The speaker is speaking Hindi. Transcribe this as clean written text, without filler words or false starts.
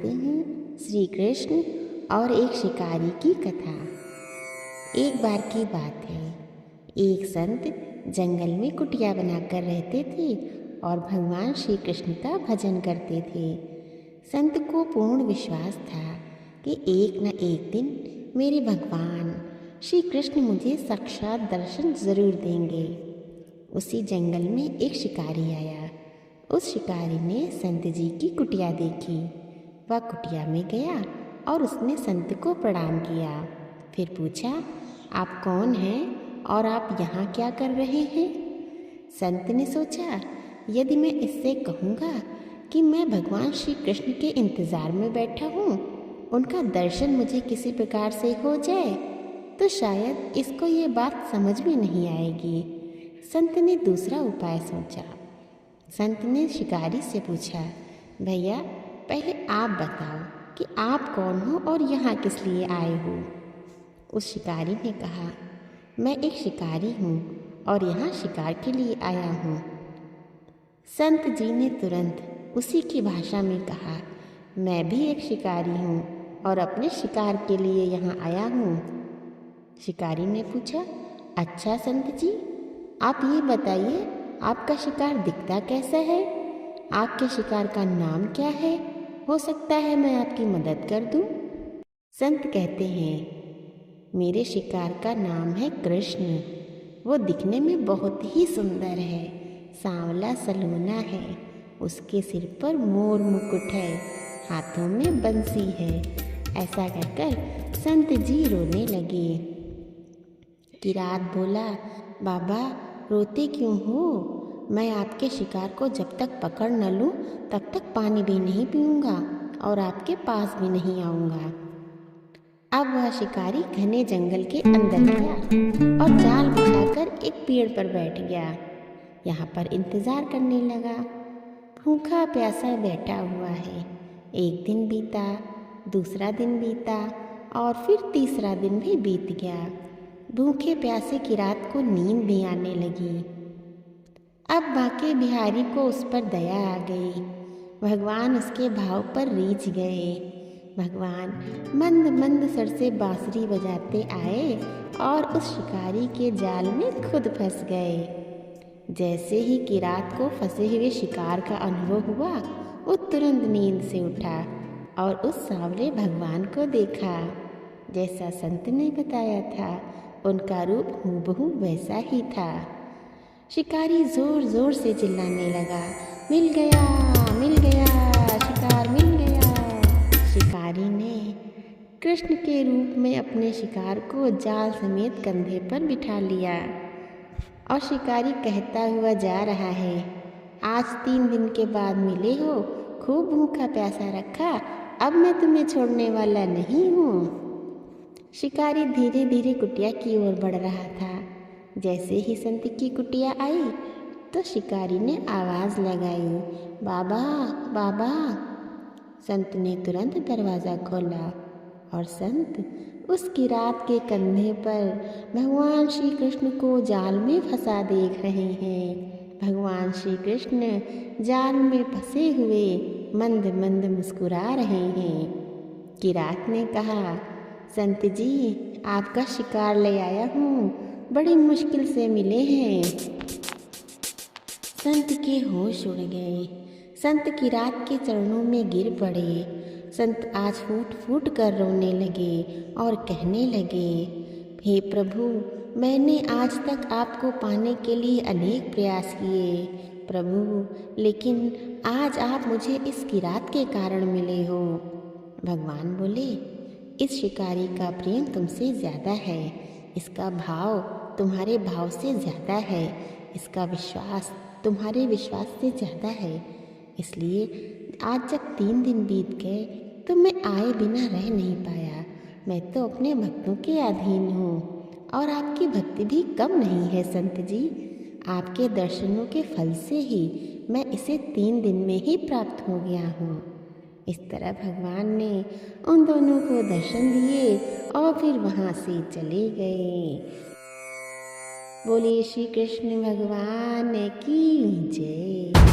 सुनाते हैं श्री कृष्ण और एक शिकारी की कथा। एक बार की बात है, एक संत जंगल में कुटिया बनाकर रहते थे और भगवान श्री कृष्ण का भजन करते थे। संत को पूर्ण विश्वास था कि एक न एक दिन मेरे भगवान श्री कृष्ण मुझे साक्षात दर्शन जरूर देंगे। उसी जंगल में एक शिकारी आया। उस शिकारी ने संत जी की कुटिया देखी। वह कुटिया में गया और उसने संत को प्रणाम किया। फिर पूछा, आप कौन हैं और आप यहाँ क्या कर रहे हैं? संत ने सोचा, यदि मैं इससे कहूँगा कि मैं भगवान श्री कृष्ण के इंतज़ार में बैठा हूँ, उनका दर्शन मुझे किसी प्रकार से हो जाए, तो शायद इसको ये बात समझ में नहीं आएगी। संत ने दूसरा उपाय सोचा। संत ने शिकारी से पूछा, भैया पहले आप बताओ कि आप कौन हो और यहाँ किस लिए आए हो? उस शिकारी ने कहा, मैं एक शिकारी हूँ और यहाँ शिकार के लिए आया हूँ। संत जी ने तुरंत उसी की भाषा में कहा, मैं भी एक शिकारी हूँ और अपने शिकार के लिए यहाँ आया हूँ। शिकारी ने पूछा, अच्छा संत जी, आप ये बताइए, आपका शिकार दिखता कैसा है? आपके शिकार का नाम क्या है? हो सकता है मैं आपकी मदद कर दूं। संत कहते हैं, मेरे शिकार का नाम है कृष्ण। वो दिखने में बहुत ही सुंदर है, सांवला सलोना है, उसके सिर पर मोर मुकुट है, हाथों में बंसी है। ऐसा कहकर संत जी रोने लगे। किरात बोला, बाबा रोते क्यों हो? मैं आपके शिकार को जब तक पकड़ न लूं तब तक पानी भी नहीं पीऊंगा और आपके पास भी नहीं आऊंगा। अब वह शिकारी घने जंगल के अंदर गया और जाल बिछाकर एक पेड़ पर बैठ गया। यहाँ पर इंतजार करने लगा। भूखा प्यासा बैठा हुआ है। एक दिन बीता, दूसरा दिन बीता और फिर तीसरा दिन भी बीत गया। भूखे प्यासे की रात को नींद भी आने लगी। अब बाके बिहारी को उस पर दया आ गई। भगवान उसके भाव पर रीझ गए। भगवान मंद मंद सर से बांसुरी बजाते आए और उस शिकारी के जाल में खुद फंस गए। जैसे ही किरात को फंसे हुए शिकार का अनुभव हुआ, वो तुरंत नींद से उठा और उस सांवले भगवान को देखा। जैसा संत ने बताया था, उनका रूप हूबहू वैसा ही था। शिकारी जोर जोर से चिल्लाने लगा, मिल गया, मिल गया, शिकार मिल गया। शिकारी ने कृष्ण के रूप में अपने शिकार को जाल समेत कंधे पर बिठा लिया और शिकारी कहता हुआ जा रहा है, आज 3 दिन के बाद मिले हो, खूब भूखा प्यासा रखा, अब मैं तुम्हें छोड़ने वाला नहीं हूँ। शिकारी धीरे धीरे कुटिया की ओर बढ़ रहा था। जैसे ही संत की कुटिया आई तो शिकारी ने आवाज़ लगाई, बाबा बाबा। संत ने तुरंत दरवाज़ा खोला और संत उस किरात के कंधे पर भगवान श्री कृष्ण को जाल में फंसा देख रहे हैं। भगवान श्री कृष्ण जाल में फंसे हुए मंद मंद मुस्कुरा रहे हैं। किरात ने कहा, संत जी, आपका शिकार ले आया हूँ, बड़ी मुश्किल से मिले हैं। संत के होश उड़ गए। संत किरात के चरणों में गिर पड़े। संत आज फूट फूट कर रोने लगे और कहने लगे, हे प्रभु, मैंने आज तक आपको पाने के लिए अनेक प्रयास किए प्रभु, लेकिन आज आप मुझे इस किरात के कारण मिले हो। भगवान बोले, इस शिकारी का प्रेम तुमसे ज़्यादा है, इसका भाव तुम्हारे भाव से ज़्यादा है, इसका विश्वास तुम्हारे विश्वास से ज़्यादा है। इसलिए आज जब 3 दिन बीत गए तो मैं आए बिना रह नहीं पाया। मैं तो अपने भक्तों के अधीन हूँ और आपकी भक्ति भी कम नहीं है संत जी। आपके दर्शनों के फल से ही मैं इसे 3 दिन में ही प्राप्त हो गया हूँ। इस तरह भगवान ने उन दोनों को दर्शन दिए और फिर वहाँ से चले गए। बोलिए श्री कृष्ण भगवान की जय।